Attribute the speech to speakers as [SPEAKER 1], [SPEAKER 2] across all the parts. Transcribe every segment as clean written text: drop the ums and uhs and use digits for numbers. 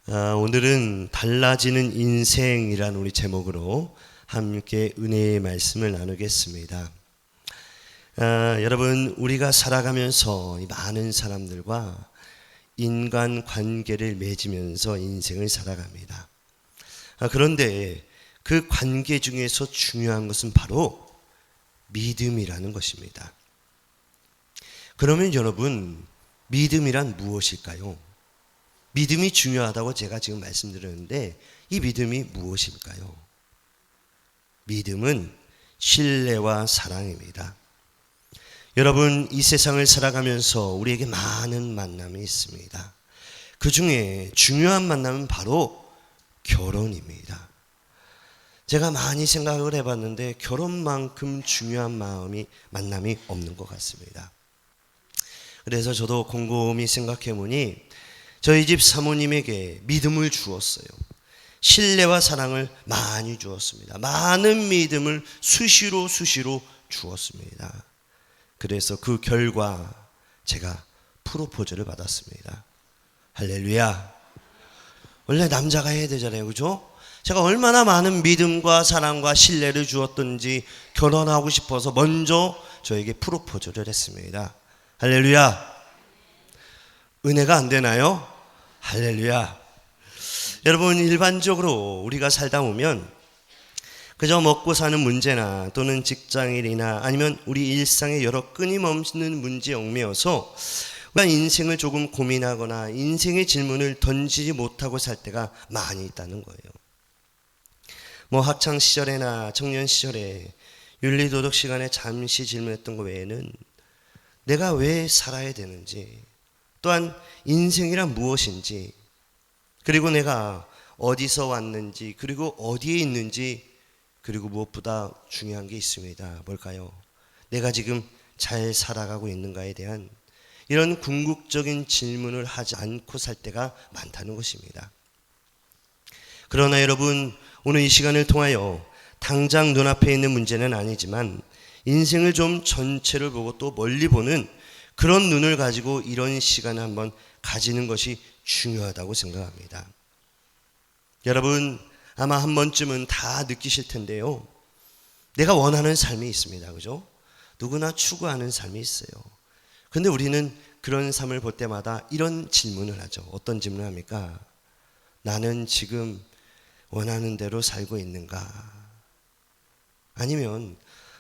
[SPEAKER 1] 오늘은 달라지는 인생이라는 우리 제목으로 함께 은혜의 말씀을 나누겠습니다. 여러분, 우리가 살아가면서 많은 사람들과 인간 관계를 맺으면서 인생을 살아갑니다. 그런데 그 관계 중에서 중요한 것은 바로 믿음이라는 것입니다. 그러면 여러분, 믿음이란 무엇일까요? 믿음이 중요하다고 제가 지금 말씀드렸는데 이 믿음이 무엇일까요? 믿음은 신뢰와 사랑입니다. 여러분, 이 세상을 살아가면서 우리에게 많은 만남이 있습니다. 그 중에 중요한 만남은 바로 결혼입니다. 제가 많이 생각을 해봤는데 결혼만큼 중요한 만남이 없는 것 같습니다. 그래서 저도 곰곰이 생각해보니 저희 집 사모님에게 믿음을 주었어요. 신뢰와 사랑을 많이 주었습니다. 많은 믿음을 수시로 주었습니다. 그래서 그 결과 제가 프로포즈를 받았습니다. 할렐루야. 원래 남자가 해야 되잖아요, 그죠? 제가 얼마나 많은 믿음과 사랑과 신뢰를 주었던지 결혼하고 싶어서 먼저 저에게 프로포즈를 했습니다. 할렐루야. 은혜가 안 되나요? 할렐루야. 여러분, 일반적으로 우리가 살다 보면 그저 먹고 사는 문제나 또는 직장일이나 아니면 우리 일상의 여러 끊임없는 문제에 얽매여서 우리가 인생을 조금 고민하거나 인생의 질문을 던지지 못하고 살 때가 많이 있다는 거예요. 학창 시절이나 청년 시절에 윤리도덕 시간에 잠시 질문했던 것 외에는 내가 왜 살아야 되는지, 또한 인생이란 무엇인지, 그리고 내가 어디서 왔는지, 그리고 어디에 있는지, 그리고 무엇보다 중요한 게 있습니다. 뭘까요? 내가 지금 잘 살아가고 있는가에 대한 이런 궁극적인 질문을 하지 않고 살 때가 많다는 것입니다. 그러나 여러분, 오늘 이 시간을 통하여 당장 눈앞에 있는 문제는 아니지만 인생을 좀 전체를 보고 또 멀리 보는 그런 눈을 가지고 이런 시간을 한번 가지는 것이 중요하다고 생각합니다. 여러분, 아마 한 번쯤은 다 느끼실 텐데요. 내가 원하는 삶이 있습니다. 그죠? 누구나 추구하는 삶이 있어요. 근데 우리는 그런 삶을 볼 때마다 이런 질문을 하죠. 어떤 질문을 합니까? 나는 지금 원하는 대로 살고 있는가? 아니면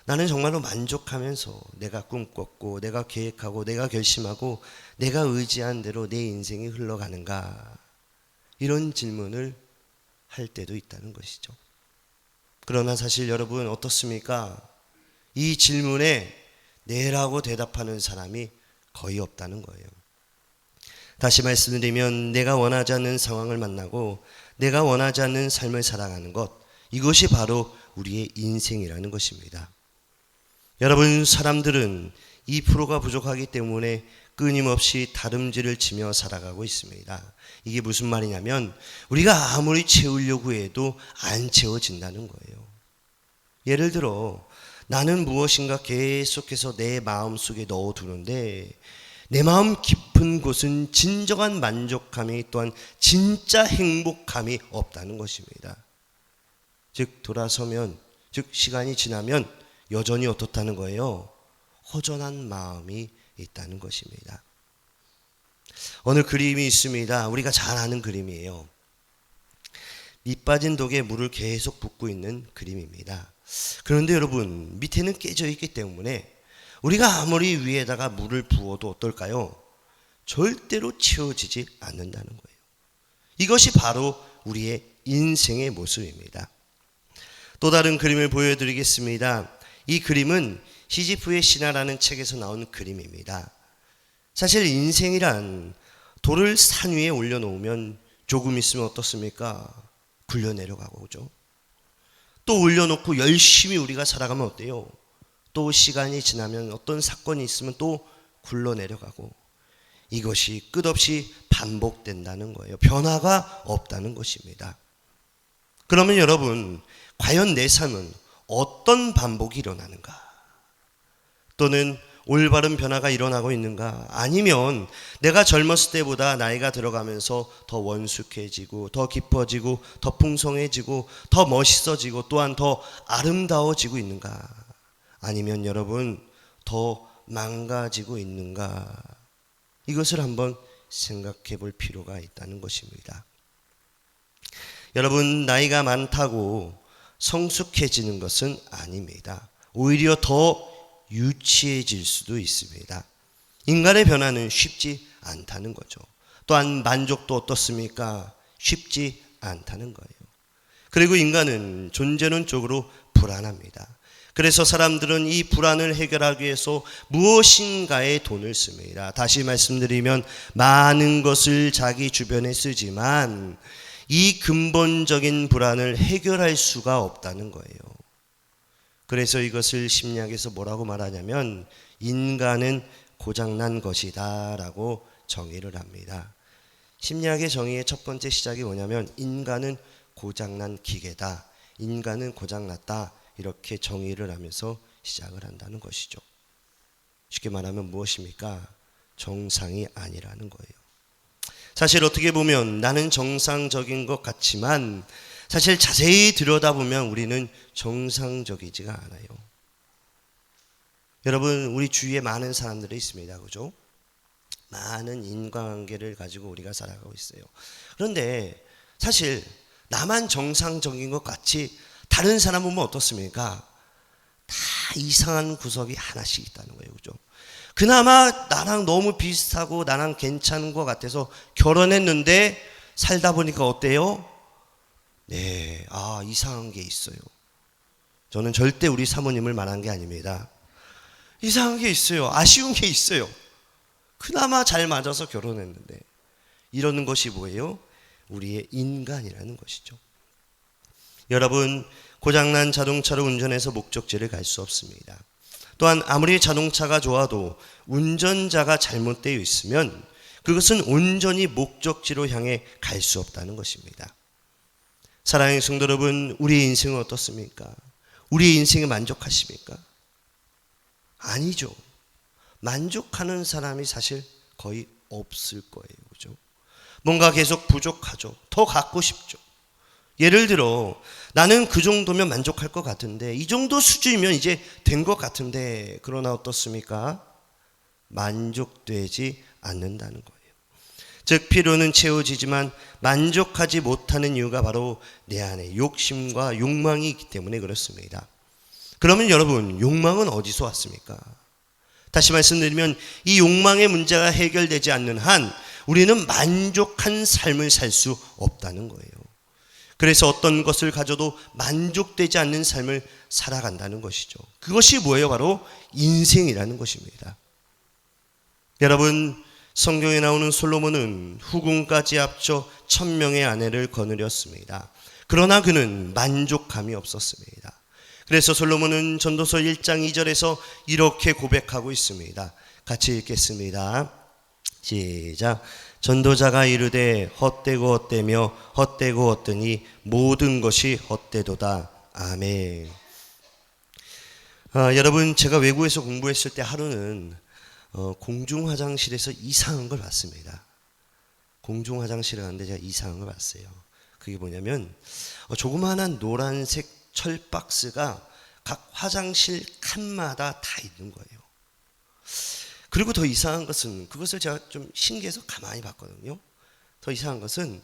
[SPEAKER 1] 나는 정말로 만족하면서 내가 꿈꿨고 내가 계획하고 내가 결심하고 내가 의지한 대로 내 인생이 흘러가는가? 이런 질문을 할 때도 있다는 것이죠. 그러나 사실 여러분 어떻습니까? 이 질문에 네라고 대답하는 사람이 거의 없다는 거예요. 다시 말씀드리면 내가 원하지 않는 상황을 만나고 내가 원하지 않는 삶을 살아가는 것, 이것이 바로 우리의 인생이라는 것입니다. 여러분, 사람들은 2%가 부족하기 때문에 끊임없이 다름질을 치며 살아가고 있습니다. 이게 무슨 말이냐면 우리가 아무리 채우려고 해도 안 채워진다는 거예요. 예를 들어 나는 무엇인가 계속해서 내 마음속에 넣어두는데 내 마음 깊은 곳은 진정한 만족감이 또한 진짜 행복감이 없다는 것입니다. 즉 돌아서면, 즉 시간이 지나면 여전히 어떻다는 거예요? 허전한 마음이 있다는 것입니다. 오늘 그림이 있습니다. 우리가 잘 아는 그림이에요. 밑 빠진 독에 물을 계속 붓고 있는 그림입니다. 그런데 여러분, 밑에는 깨져 있기 때문에 우리가 아무리 위에다가 물을 부어도 어떨까요? 절대로 채워지지 않는다는 거예요. 이것이 바로 우리의 인생의 모습입니다. 또 다른 그림을 보여드리겠습니다. 이 그림은 시지프의 신화라는 책에서 나온 그림입니다. 사실 인생이란 돌을 산 위에 올려놓으면 조금 있으면 어떻습니까? 굴려 내려가고, 그죠? 또 올려놓고 열심히 우리가 살아가면 어때요? 또 시간이 지나면 어떤 사건이 있으면 또 굴러 내려가고, 이것이 끝없이 반복된다는 거예요. 변화가 없다는 것입니다. 그러면 여러분, 과연 내 삶은 어떤 반복이 일어나는가? 또는 올바른 변화가 일어나고 있는가? 아니면 내가 젊었을 때보다 나이가 들어가면서 더 원숙해지고 더 깊어지고 더 풍성해지고 더 멋있어지고 또한 더 아름다워지고 있는가? 아니면 여러분 더 망가지고 있는가? 이것을 한번 생각해 볼 필요가 있다는 것입니다. 여러분, 나이가 많다고 성숙해지는 것은 아닙니다. 오히려 더 유치해질 수도 있습니다. 인간의 변화는 쉽지 않다는 거죠. 또한 만족도 어떻습니까? 쉽지 않다는 거예요. 그리고 인간은 존재론적으로 불안합니다. 그래서 사람들은 이 불안을 해결하기 위해서 무엇인가에 돈을 씁니다. 다시 말씀드리면 많은 것을 자기 주변에 쓰지만 이 근본적인 불안을 해결할 수가 없다는 거예요. 그래서 이것을 심리학에서 뭐라고 말하냐면 인간은 고장난 것이다 라고 정의를 합니다. 심리학의 정의의 첫 번째 시작이 뭐냐면 인간은 고장난 기계다, 인간은 고장났다, 이렇게 정의를 하면서 시작을 한다는 것이죠. 쉽게 말하면 무엇입니까? 정상이 아니라는 거예요. 사실 어떻게 보면 나는 정상적인 것 같지만 사실 자세히 들여다보면 우리는 정상적이지가 않아요. 여러분, 우리 주위에 많은 사람들이 있습니다. 그죠? 많은 인간관계를 가지고 우리가 살아가고 있어요. 그런데 사실 나만 정상적인 것 같이 다른 사람 보면 어떻습니까? 다 이상한 구석이 하나씩 있다는 거예요. 그죠? 그나마 나랑 너무 비슷하고 나랑 괜찮은 것 같아서 결혼했는데 살다 보니까 어때요? 네, 이상한 게 있어요. 저는 절대 우리 사모님을 말한 게 아닙니다. 이상한 게 있어요. 아쉬운 게 있어요. 그나마 잘 맞아서 결혼했는데. 이러는 것이 뭐예요? 우리의 인간이라는 것이죠. 여러분, 고장난 자동차를 운전해서 목적지를 갈 수 없습니다. 또한 아무리 자동차가 좋아도 운전자가 잘못되어 있으면 그것은 온전히 목적지로 향해 갈 수 없다는 것입니다. 사랑하는 성도 여러분, 우리의 인생은 어떻습니까? 우리의 인생에 만족하십니까? 아니죠. 만족하는 사람이 사실 거의 없을 거예요. 그죠? 뭔가 계속 부족하죠. 더 갖고 싶죠. 예를 들어 나는 그 정도면 만족할 것 같은데, 이 정도 수준이면 이제 된 것 같은데, 그러나 어떻습니까? 만족되지 않는다는 거예요. 즉 필요는 채워지지만 만족하지 못하는 이유가 바로 내 안에 욕심과 욕망이 있기 때문에 그렇습니다. 그러면 여러분, 욕망은 어디서 왔습니까? 다시 말씀드리면 이 욕망의 문제가 해결되지 않는 한 우리는 만족한 삶을 살 수 없다는 거예요. 그래서 어떤 것을 가져도 만족되지 않는 삶을 살아간다는 것이죠. 그것이 뭐예요? 바로 인생이라는 것입니다. 여러분, 성경에 나오는 솔로몬은 후궁까지 합쳐 1000명의 아내를 거느렸습니다. 그러나 그는 만족감이 없었습니다. 그래서 솔로몬은 전도서 1장 2절에서 이렇게 고백하고 있습니다. 같이 읽겠습니다. 시작. 전도자가 이르되 헛되고 헛되며 헛되고 헛되니 모든 것이 헛되도다. 아멘. 여러분, 제가 외국에서 공부했을 때 하루는 공중 화장실에서 이상한 걸 봤습니다. 공중 화장실에 갔는데 제가 이상한 걸 봤어요. 그게 뭐냐면 조그마한 노란색 철 박스가 각 화장실 칸마다 다 있는 거예요. 그리고 더 이상한 것은, 그것을 제가 좀 신기해서 가만히 봤거든요. 더 이상한 것은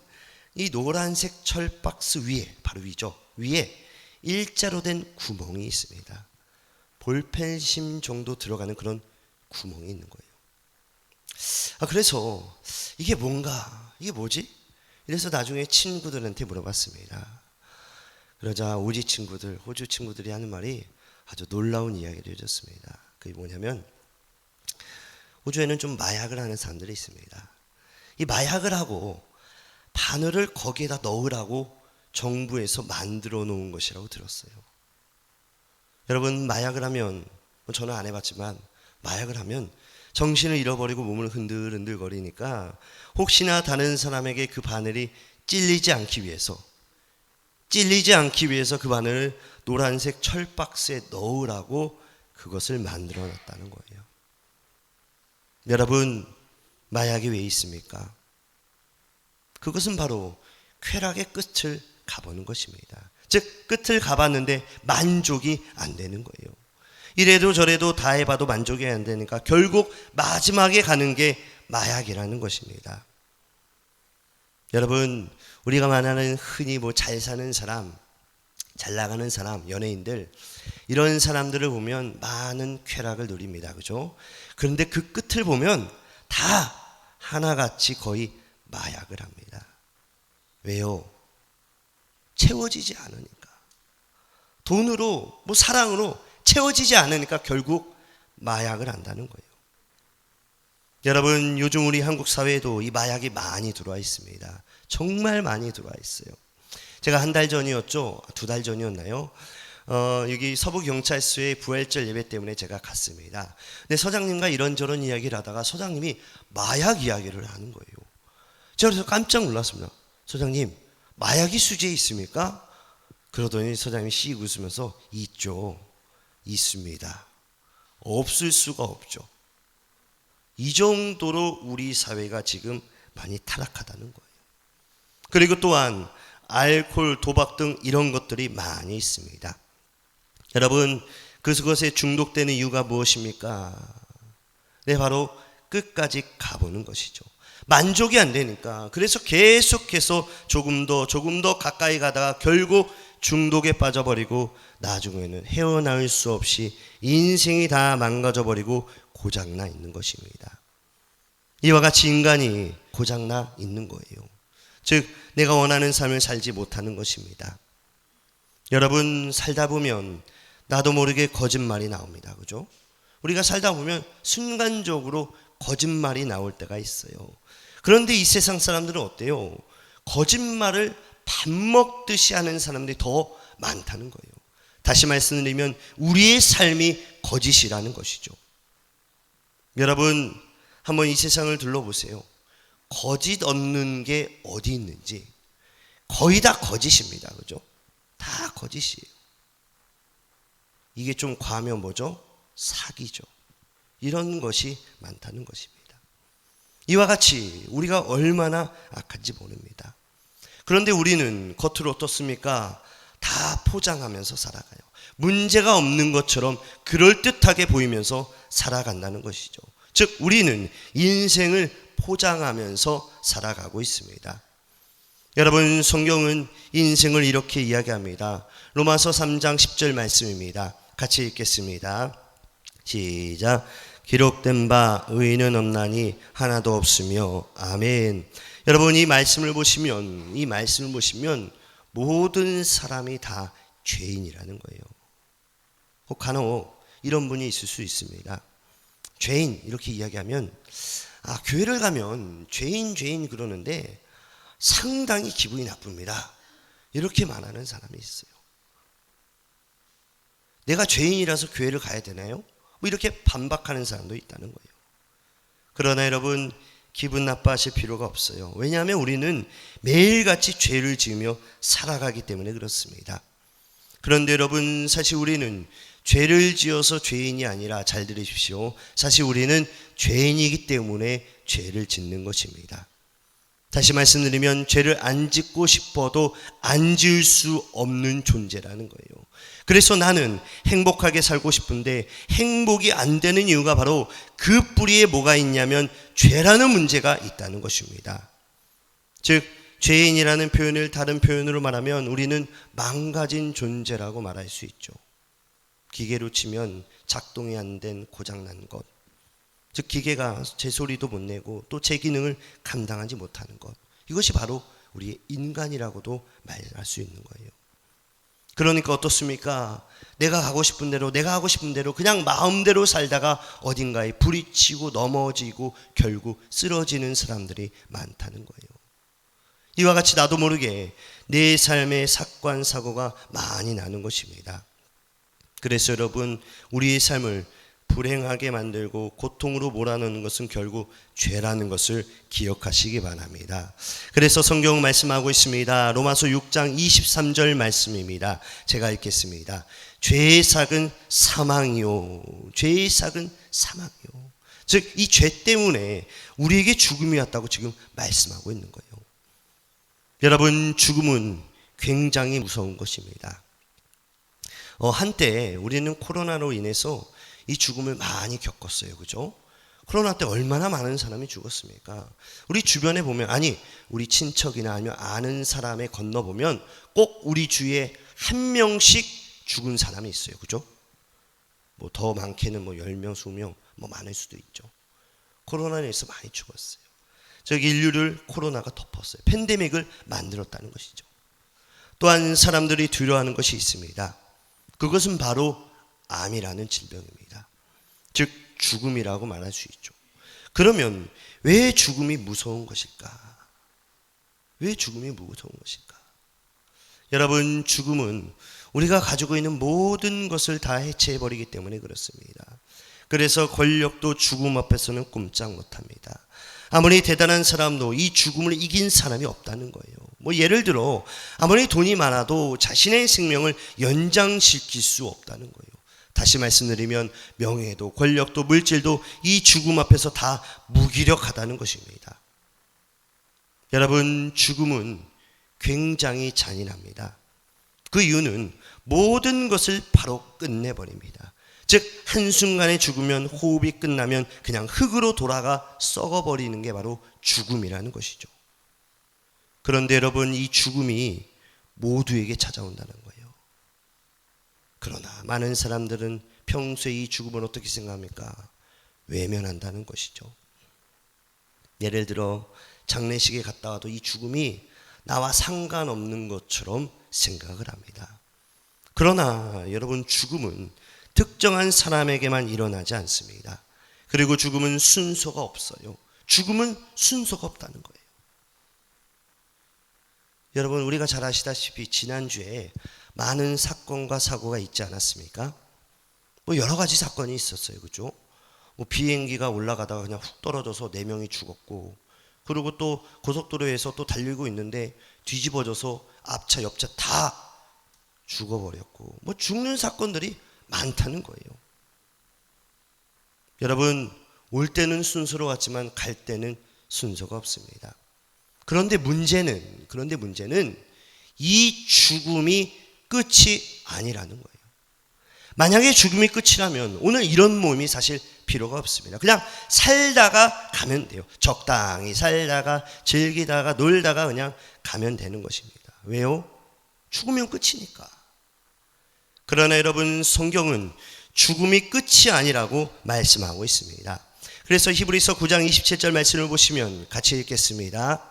[SPEAKER 1] 이 노란색 철 박스 위에, 바로 위죠, 위에 일자로 된 구멍이 있습니다. 볼펜심 정도 들어가는 그런 구멍이 있는 거예요. 그래서 이게 뭔가, 이게 뭐지? 이래서 나중에 친구들한테 물어봤습니다. 그러자 오지 친구들, 호주 친구들이 하는 말이 아주 놀라운 이야기를 해줬습니다. 그게 뭐냐면 호주에는 좀 마약을 하는 사람들이 있습니다. 이 마약을 하고 바늘을 거기에다 넣으라고 정부에서 만들어 놓은 것이라고 들었어요. 여러분, 마약을 하면, 저는 안 해봤지만 마약을 하면 정신을 잃어버리고 몸을 흔들흔들 거리니까 혹시나 다른 사람에게 그 바늘이 찔리지 않기 위해서 그 바늘을 노란색 철박스에 넣으라고 그것을 만들어 놨다는 거예요. 여러분, 마약이 왜 있습니까? 그것은 바로 쾌락의 끝을 가보는 것입니다. 즉 끝을 가봤는데 만족이 안 되는 거예요. 이래도 저래도 다 해봐도 만족이 안 되니까 결국 마지막에 가는 게 마약이라는 것입니다. 여러분, 우리가 말하는 흔히 잘 사는 사람, 잘 나가는 사람, 연예인들, 이런 사람들을 보면 많은 쾌락을 누립니다. 그죠? 그런데 그 끝을 보면 다 하나같이 거의 마약을 합니다. 왜요? 채워지지 않으니까. 돈으로, 사랑으로 채워지지 않으니까 결국 마약을 한다는 거예요. 여러분, 요즘 우리 한국 사회에도 이 마약이 많이 들어와 있습니다. 정말 많이 들어와 있어요. 제가 한 달 전이었죠? 2달 전이었나요? 여기 서부경찰서의 부활절 예배 때문에 제가 갔습니다. 근데 서장님과 이런저런 이야기를 하다가 서장님이 마약 이야기를 하는 거예요. 제가 그래서 깜짝 놀랐습니다. 서장님, 마약이 수지에 있습니까? 그러더니 서장님이 씩 웃으면서 있죠. 있습니다. 없을 수가 없죠. 이 정도로 우리 사회가 지금 많이 타락하다는 거예요. 그리고 또한 알코올, 도박 등 이런 것들이 많이 있습니다. 여러분, 그것에 중독되는 이유가 무엇입니까? 네, 바로 끝까지 가보는 것이죠. 만족이 안 되니까. 그래서 계속해서 조금 더 가까이 가다가 결국 중독에 빠져버리고 나중에는 헤어나올 수 없이 인생이 다 망가져버리고 고장나 있는 것입니다. 이와 같이 인간이 고장나 있는 거예요. 즉 내가 원하는 삶을 살지 못하는 것입니다. 여러분, 살다 보면 나도 모르게 거짓말이 나옵니다. 그죠? 우리가 살다 보면 순간적으로 거짓말이 나올 때가 있어요. 그런데 이 세상 사람들은 어때요? 거짓말을 밥 먹듯이 하는 사람들이 더 많다는 거예요. 다시 말씀드리면 우리의 삶이 거짓이라는 것이죠. 여러분, 한번 이 세상을 둘러보세요. 거짓 없는 게 어디 있는지 거의 다 거짓입니다. 그죠? 다 거짓이에요. 이게 좀 과하면 뭐죠? 사기죠. 이런 것이 많다는 것입니다. 이와 같이 우리가 얼마나 악한지 모릅니다. 그런데 우리는 겉으로 어떻습니까? 다 포장하면서 살아가요. 문제가 없는 것처럼 그럴듯하게 보이면서 살아간다는 것이죠. 즉 우리는 인생을 포장하면서 살아가고 있습니다. 여러분, 성경은 인생을 이렇게 이야기합니다. 로마서 3장 10절 말씀입니다. 같이 읽겠습니다. 시작. 기록된 바 의인은 없나니 하나도 없으며 아멘. 여러분, 이 말씀을 보시면 모든 사람이 다 죄인이라는 거예요. 간혹 이런 분이 있을 수 있습니다. 죄인 이렇게 이야기하면 교회를 가면 죄인 그러는데 상당히 기분이 나쁩니다. 이렇게 말하는 사람이 있어요. 내가 죄인이라서 교회를 가야 되나요? 이렇게 반박하는 사람도 있다는 거예요. 그러나 여러분, 기분 나빠하실 필요가 없어요. 왜냐하면 우리는 매일같이 죄를 지으며 살아가기 때문에 그렇습니다. 그런데 여러분, 사실 우리는 죄를 지어서 죄인이 아니라, 잘 들으십시오, 사실 우리는 죄인이기 때문에 죄를 짓는 것입니다. 다시 말씀드리면 죄를 안 짓고 싶어도 안 지을 수 없는 존재라는 거예요. 그래서 나는 행복하게 살고 싶은데 행복이 안 되는 이유가 바로 그 뿌리에 뭐가 있냐면 죄라는 문제가 있다는 것입니다. 즉 죄인이라는 표현을 다른 표현으로 말하면 우리는 망가진 존재라고 말할 수 있죠. 기계로 치면 작동이 안 된 고장난 것, 즉 기계가 제 소리도 못 내고 또 제 기능을 감당하지 못하는 것, 이것이 바로 우리의 인간이라고도 말할 수 있는 거예요. 그러니까 어떻습니까? 내가 하고 싶은 대로 그냥 마음대로 살다가 어딘가에 부딪히고 넘어지고 결국 쓰러지는 사람들이 많다는 거예요. 이와 같이 나도 모르게 내 삶의 사건 사고가 많이 나는 것입니다. 그래서 여러분, 우리의 삶을 불행하게 만들고 고통으로 몰아넣는 것은 결국 죄라는 것을 기억하시기 바랍니다. 그래서 성경 말씀하고 있습니다. 로마서 6장 23절 말씀입니다. 제가 읽겠습니다. 죄의 삭은 사망이요. 죄의 삭은 사망이요. 즉 이 죄 때문에 우리에게 죽음이 왔다고 지금 말씀하고 있는 거예요. 여러분, 죽음은 굉장히 무서운 것입니다. 한때 우리는 코로나로 인해서 이 죽음을 많이 겪었어요. 그죠? 코로나 때 얼마나 많은 사람이 죽었습니까? 우리 주변에 보면, 아니 우리 친척이나 아니면 아는 사람에 건너보면 꼭 우리 주위에 한 명씩 죽은 사람이 있어요. 그죠? 뭐 더 많게는 뭐 10명, 20명 뭐 많을 수도 있죠. 코로나로 인해서 많이 죽었어요. 저기 인류를 코로나가 덮었어요. 팬데믹을 만들었다는 것이죠. 또한 사람들이 두려워하는 것이 있습니다. 그것은 바로 암이라는 질병입니다. 즉 죽음이라고 말할 수 있죠. 그러면 왜 죽음이 무서운 것일까? 왜 죽음이 무서운 것일까? 여러분, 죽음은 우리가 가지고 있는 모든 것을 다 해체해버리기 때문에 그렇습니다. 그래서 권력도 죽음 앞에서는 꼼짝 못합니다. 아무리 대단한 사람도 이 죽음을 이긴 사람이 없다는 거예요. 뭐 예를 들어 아무리 돈이 많아도 자신의 생명을 연장시킬 수 없다는 거예요. 다시 말씀드리면 명예도 권력도 물질도 이 죽음 앞에서 다 무기력하다는 것입니다. 여러분, 죽음은 굉장히 잔인합니다. 그 이유는 모든 것을 바로 끝내버립니다. 즉 한순간에 죽으면, 호흡이 끝나면 그냥 흙으로 돌아가 썩어버리는 게 바로 죽음이라는 것이죠. 그런데 여러분, 이 죽음이 모두에게 찾아온다는 거예요. 그러나 많은 사람들은 평소에 이 죽음을 어떻게 생각합니까? 외면한다는 것이죠. 예를 들어 장례식에 갔다 와도 이 죽음이 나와 상관없는 것처럼 생각을 합니다. 그러나 여러분, 죽음은 특정한 사람에게만 일어나지 않습니다. 그리고 죽음은 순서가 없어요. 죽음은 순서가 없다는 거예요. 여러분, 우리가 잘 아시다시피 지난주에 많은 사건과 사고가 있지 않았습니까? 뭐 여러 가지 사건이 있었어요. 그죠? 뭐 비행기가 올라가다가 그냥 훅 떨어져서 4명이 죽었고, 그리고 또 고속도로에서 또 달리고 있는데 뒤집어져서 앞차 옆차 다 죽어버렸고, 뭐 죽는 사건들이 많다는 거예요. 여러분, 올 때는 순서로 왔지만 갈 때는 순서가 없습니다. 그런데 문제는 이 죽음이 끝이 아니라는 거예요. 만약에 죽음이 끝이라면 오늘 이런 모임이 사실 필요가 없습니다. 그냥 살다가 가면 돼요. 적당히 살다가 즐기다가 놀다가 그냥 가면 되는 것입니다. 왜요? 죽으면 끝이니까. 그러나 여러분, 성경은 죽음이 끝이 아니라고 말씀하고 있습니다. 그래서 히브리서 9장 27절 말씀을 보시면 같이 읽겠습니다.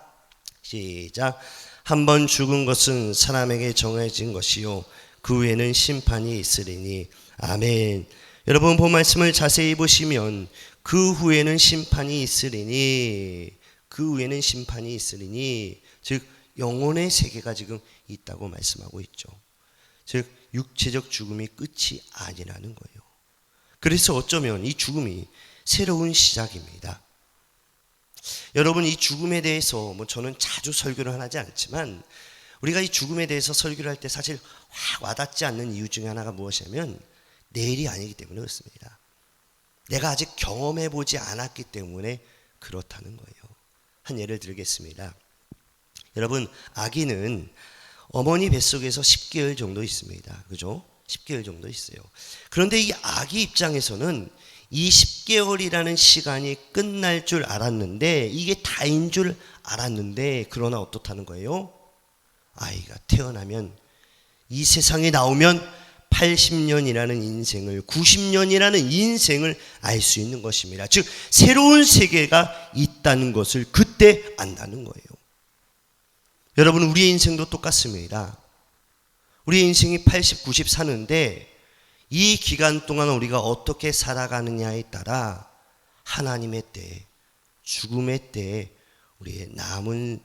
[SPEAKER 1] 시작. 한번 죽은 것은 사람에게 정해진 것이요 그 후에는 심판이 있으리니. 아멘. 여러분, 본 말씀을 자세히 보시면 그 후에는 심판이 있으리니, 그 후에는 심판이 있으리니, 즉 영혼의 세계가 지금 있다고 말씀하고 있죠. 즉 육체적 죽음이 끝이 아니라는 거예요. 그래서 어쩌면 이 죽음이 새로운 시작입니다. 여러분, 이 죽음에 대해서 저는 자주 설교를 하지 않지만 우리가 이 죽음에 대해서 설교를 할 때 사실 확 와닿지 않는 이유 중에 하나가 무엇이냐면 내일이 아니기 때문에 그렇습니다. 내가 아직 경험해 보지 않았기 때문에 그렇다는 거예요. 한 예를 들겠습니다. 여러분, 아기는 어머니 뱃속에서 10개월 정도 있습니다. 그죠? 10개월 정도 있어요. 그런데 이 아기 입장에서는 이 10개월이라는 시간이 끝날 줄 알았는데, 이게 다인 줄 알았는데, 그러나 어떻다는 거예요? 아이가 태어나면, 이 세상에 나오면 80년이라는 인생을, 90년이라는 인생을 알 수 있는 것입니다. 즉 새로운 세계가 있다는 것을 그때 안다는 거예요. 여러분, 우리의 인생도 똑같습니다. 우리의 인생이 80, 90 사는데 이 기간 동안 우리가 어떻게 살아가느냐에 따라 하나님의 때, 죽음의 때에 우리의 남은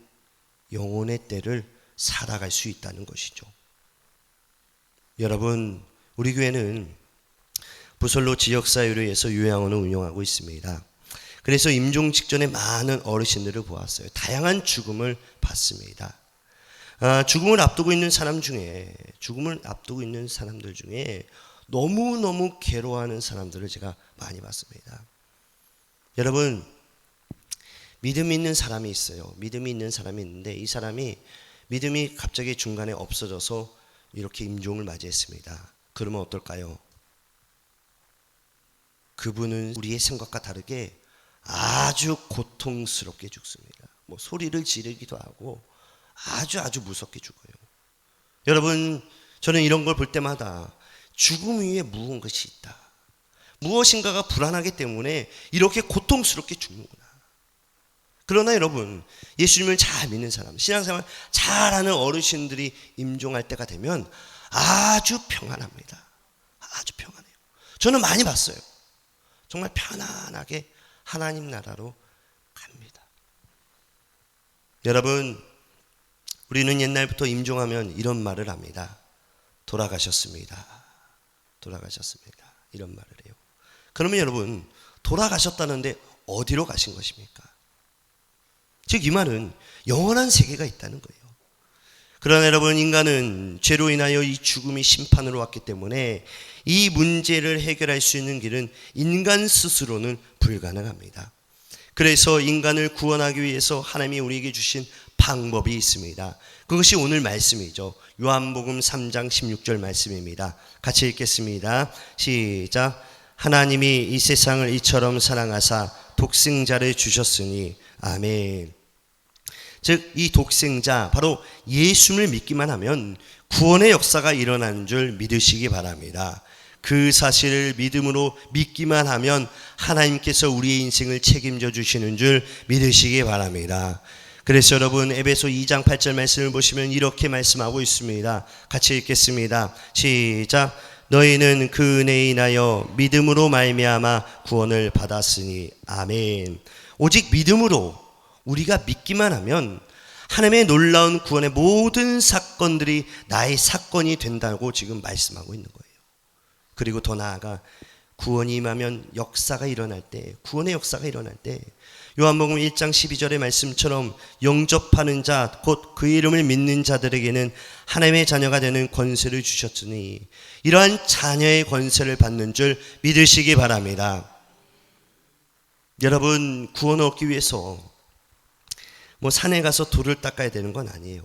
[SPEAKER 1] 영혼의 때를 살아갈 수 있다는 것이죠. 여러분, 우리 교회는 부설로 지역사회로해서 요양원을 운영하고 있습니다. 그래서 임종 직전에 많은 어르신들을 보았어요. 다양한 죽음을 봤습니다. 죽음을 앞두고 있는 사람들 중에 너무너무 괴로워하는 사람들을 제가 많이 봤습니다. 여러분, 믿음이 있는 사람이 있어요. 믿음이 있는 사람이 있는데 이 사람이 믿음이 갑자기 중간에 없어져서 이렇게 임종을 맞이했습니다. 그러면 어떨까요? 그분은 우리의 생각과 다르게 아주 고통스럽게 죽습니다. 뭐 소리를 지르기도 하고 아주 무섭게 죽어요. 여러분, 저는 이런 걸 볼 때마다 죽음 위에 무언 것이 있다. 무엇인가가 불안하기 때문에 이렇게 고통스럽게 죽는구나. 그러나 여러분, 예수님을 잘 믿는 사람, 신앙생활 잘하는 어르신들이 임종할 때가 되면 아주 평안합니다. 아주 평안해요. 저는 많이 봤어요. 정말 편안하게 하나님 나라로 갑니다. 여러분, 우리는 옛날부터 임종하면 이런 말을 합니다. 돌아가셨습니다. 돌아가셨습니다. 이런 말을 해요. 그러면 여러분, 돌아가셨다는데 어디로 가신 것입니까? 즉 이 말은 영원한 세계가 있다는 거예요. 그러나 여러분, 인간은 죄로 인하여 이 죽음이 심판으로 왔기 때문에 이 문제를 해결할 수 있는 길은 인간 스스로는 불가능합니다. 그래서 인간을 구원하기 위해서 하나님이 우리에게 주신 방법이 있습니다. 그것이 오늘 말씀이죠. 요한복음 3장 16절 말씀입니다. 같이 읽겠습니다. 시작. 하나님이 이 세상을 이처럼 사랑하사 독생자를 주셨으니 아멘. 즉 이 독생자, 바로 예수를 믿기만 하면 구원의 역사가 일어나는 줄 믿으시기 바랍니다. 그 사실을 믿음으로 믿기만 하면 하나님께서 우리의 인생을 책임져 주시는 줄 믿으시기 바랍니다. 그래서 여러분, 에베소 2장 8절 말씀을 보시면 이렇게 말씀하고 있습니다. 같이 읽겠습니다. 시작. 너희는 그 은혜에 인하여 믿음으로 말미암아 구원을 받았으니 아멘. 오직 믿음으로 우리가 믿기만 하면 하나님의 놀라운 구원의 모든 사건들이 나의 사건이 된다고 지금 말씀하고 있는 거예요. 그리고 더 나아가 구원이 임하면 역사가 일어날 때, 구원의 역사가 일어날 때 요한복음 1장 12절의 말씀처럼 영접하는 자, 곧 그 이름을 믿는 자들에게는 하나님의 자녀가 되는 권세를 주셨으니 이러한 자녀의 권세를 받는 줄 믿으시기 바랍니다. 여러분, 구원을 얻기 위해서 뭐 산에 가서 돌을 닦아야 되는 건 아니에요.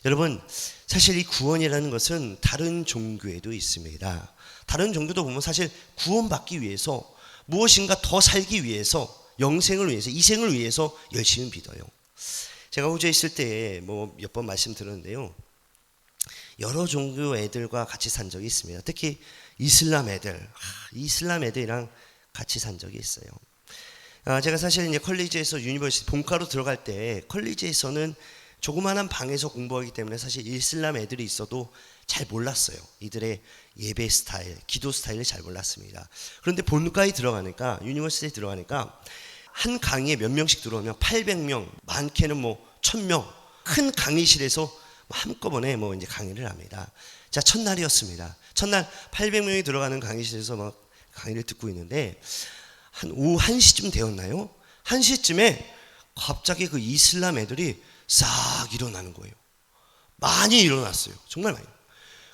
[SPEAKER 1] 여러분, 사실 이 구원이라는 것은 다른 종교에도 있습니다. 다른 종교도 보면 사실 구원받기 위해서 무엇인가 더 살기 위해서, 영생을 위해서, 이생을 위해서 열심히 믿어요. 제가 호주에 있을 때 뭐 몇 번 말씀드렸는데요, 여러 종교 애들과 같이 산 적이 있습니다. 특히 이슬람 애들이랑 같이 산 적이 있어요. 제가 사실 이제 컬리지에서 유니버시티 본과로 들어갈 때 컬리지에서는 조그마한 방에서 공부하기 때문에 사실 이슬람 애들이 있어도 잘 몰랐어요. 이들의 예배 스타일, 기도 스타일을 잘 몰랐습니다. 그런데 본과에 들어가니까, 유니버시티에 들어가니까 한 강의에 몇 명씩 들어오면 800명, 많게는 뭐 1000명, 큰 강의실에서 한꺼번에 뭐 이제 강의를 합니다. 자, 첫날이었습니다. 첫날 800명이 들어가는 강의실에서 막 강의를 듣고 있는데 한 오후 1시쯤 되었나요? 1시쯤에 갑자기 그 이슬람 애들이 싹 일어나는 거예요. 많이 일어났어요. 정말 많이.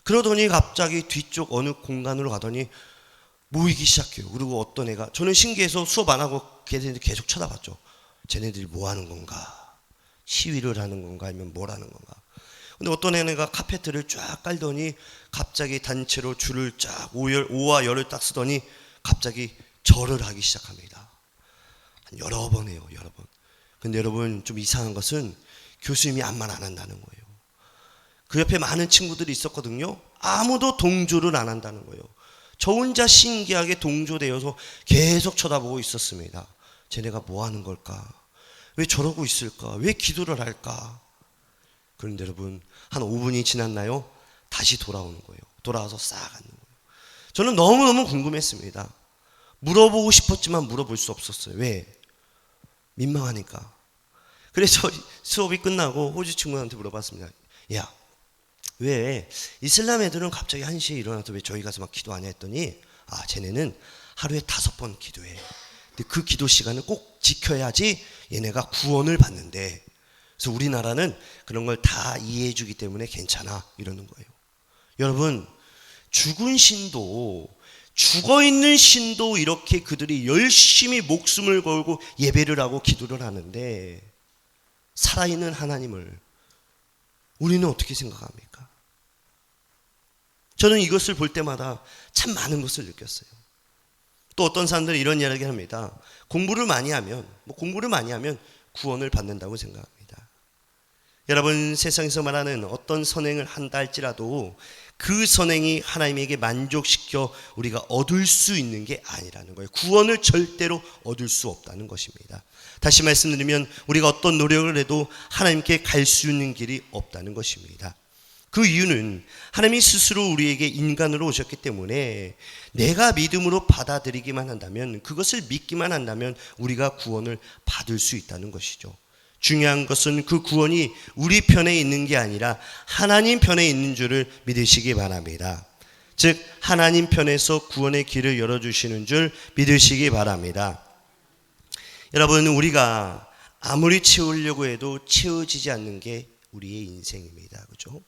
[SPEAKER 1] 그러더니 갑자기 뒤쪽 어느 공간으로 가더니 모이기 시작해요. 그리고 어떤 애가, 저는 신기해서 수업 안 하고 걔네들 계속 쳐다봤죠. 쟤네들이 뭐 하는 건가? 시위를 하는 건가? 아니면 뭘 하는 건가? 근데 어떤 애가 카페트를 쫙 깔더니 갑자기 단체로 줄을 쫙 오와 열을 딱 쓰더니 갑자기 절을 하기 시작합니다. 한 여러 번 해요. 여러 번. 근데 여러분, 좀 이상한 것은 교수님이 아무 말 안 한다는 거예요. 그 옆에 많은 친구들이 있었거든요. 아무도 동조를 안 한다는 거예요. 저 혼자 신기하게 동조되어서 계속 쳐다보고 있었습니다. 쟤네가 뭐 하는 걸까? 왜 저러고 있을까? 왜 기도를 할까? 그런데 여러분, 한 5분이 지났나요? 다시 돌아오는 거예요. 돌아와서 싹 앉는 거예요. 저는 너무너무 궁금했습니다. 물어보고 싶었지만 물어볼 수 없었어요. 왜? 민망하니까. 그래서 수업이 끝나고 호주 친구한테 물어봤습니다. 야, 왜 이슬람 애들은 갑자기 1시에 일어나서 왜 저희 가서 막 기도하냐 했더니, 쟤네는 하루에 5번 기도해. 근데 그 기도 시간을 꼭 지켜야지 얘네가 구원을 받는데, 그래서 우리나라는 그런 걸 다 이해해 주기 때문에 괜찮아, 이러는 거예요. 여러분, 죽은 신도 죽어있는 신도 이렇게 그들이 열심히 목숨을 걸고 예배를 하고 기도를 하는데 살아있는 하나님을 우리는 어떻게 생각합니까? 저는 이것을 볼 때마다 참 많은 것을 느꼈어요. 또 어떤 사람들은 이런 이야기를 합니다. 공부를 많이 하면 구원을 받는다고 생각합니다. 여러분, 세상에서 말하는 어떤 선행을 한다 할지라도 그 선행이 하나님에게 만족시켜 우리가 얻을 수 있는 게 아니라는 거예요. 구원을 절대로 얻을 수 없다는 것입니다. 다시 말씀드리면 우리가 어떤 노력을 해도 하나님께 갈 수 있는 길이 없다는 것입니다. 그 이유는 하나님이 스스로 우리에게 인간으로 오셨기 때문에 내가 믿음으로 받아들이기만 한다면, 그것을 믿기만 한다면 우리가 구원을 받을 수 있다는 것이죠. 중요한 것은 그 구원이 우리 편에 있는 게 아니라 하나님 편에 있는 줄을 믿으시기 바랍니다. 즉 하나님 편에서 구원의 길을 열어주시는 줄 믿으시기 바랍니다. 여러분, 우리가 아무리 채우려고 해도 채워지지 않는 게 우리의 인생입니다. 그죠?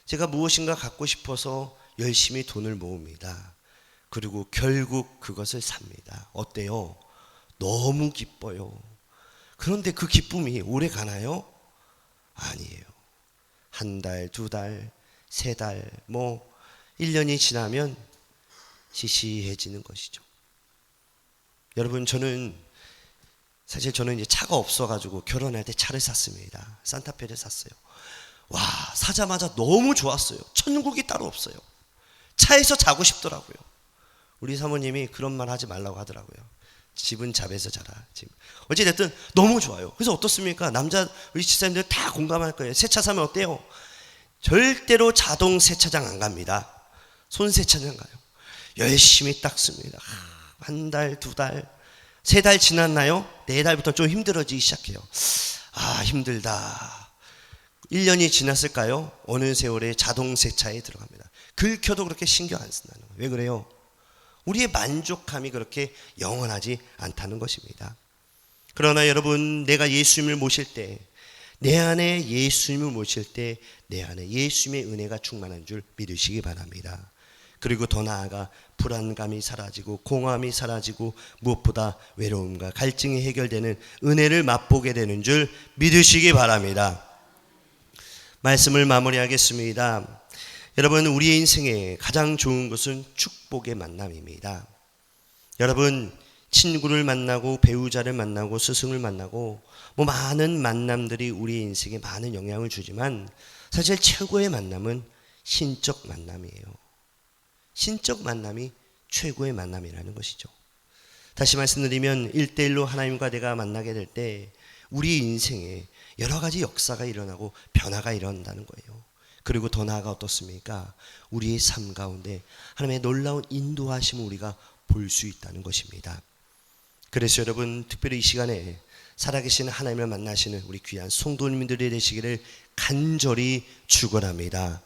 [SPEAKER 1] 제가 무엇인가 갖고 싶어서 열심히 돈을 모읍니다. 그리고 결국 그것을 삽니다. 어때요? 너무 기뻐요. 그런데 그 기쁨이 오래 가나요? 아니에요. 한 달, 두 달, 세 달, 1년이 지나면 시시해지는 것이죠. 여러분, 사실 저는 이제 차가 없어가지고 결혼할 때 차를 샀습니다. 산타페를 샀어요. 와, 사자마자 너무 좋았어요. 천국이 따로 없어요. 차에서 자고 싶더라고요. 우리 사모님이 그런 말 하지 말라고 하더라고요. 집은 잡에서 자라. 지금 어찌됐든 너무 좋아요. 그래서 어떻습니까? 우리 집사님들 다 공감할 거예요. 새 차 사면 어때요? 절대로 자동 세차장 안 갑니다. 손 세차장 가요. 열심히 닦습니다. 한 달, 두 달, 세 달 지났나요? 네 달부터 좀 힘들어지기 시작해요. 힘들다. 1년이 지났을까요? 어느 세월에 자동 세차에 들어갑니다. 긁혀도 그렇게 신경 안 쓴다는 거예요. 왜 그래요? 우리의 만족함이 그렇게 영원하지 않다는 것입니다. 그러나 여러분, 내가 예수님을 모실 때, 내 안에 예수님을 모실 때 내 안에 예수님의 은혜가 충만한 줄 믿으시기 바랍니다. 그리고 더 나아가 불안감이 사라지고 공허함이 사라지고 무엇보다 외로움과 갈증이 해결되는 은혜를 맛보게 되는 줄 믿으시기 바랍니다. 말씀을 마무리하겠습니다. 여러분, 우리의 인생에 가장 좋은 것은 축복의 만남입니다. 여러분, 친구를 만나고 배우자를 만나고 스승을 만나고 많은 만남들이 우리의 인생에 많은 영향을 주지만 사실 최고의 만남은 신적 만남이에요. 신적 만남이 최고의 만남이라는 것이죠. 다시 말씀드리면 1대1로 하나님과 내가 만나게 될 때 우리 인생에 여러 가지 역사가 일어나고 변화가 일어난다는 거예요. 그리고 더 나아가 어떻습니까? 우리의 삶 가운데 하나님의 놀라운 인도하심을 우리가 볼 수 있다는 것입니다. 그래서 여러분, 특별히 이 시간에 살아계신 하나님을 만나시는 우리 귀한 성도님들이 되시기를 간절히 축원합니다.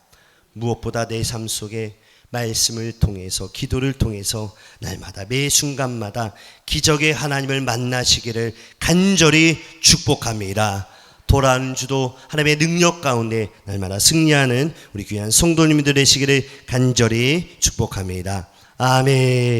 [SPEAKER 1] 무엇보다 내 삶 속에 말씀을 통해서, 기도를 통해서 날마다 매 순간마다 기적의 하나님을 만나시기를 간절히 축복합니다. 돌아오는 주도 하나님의 능력 가운데 날마다 승리하는 우리 귀한 성도님들 되시기를 간절히 축복합니다. 아멘.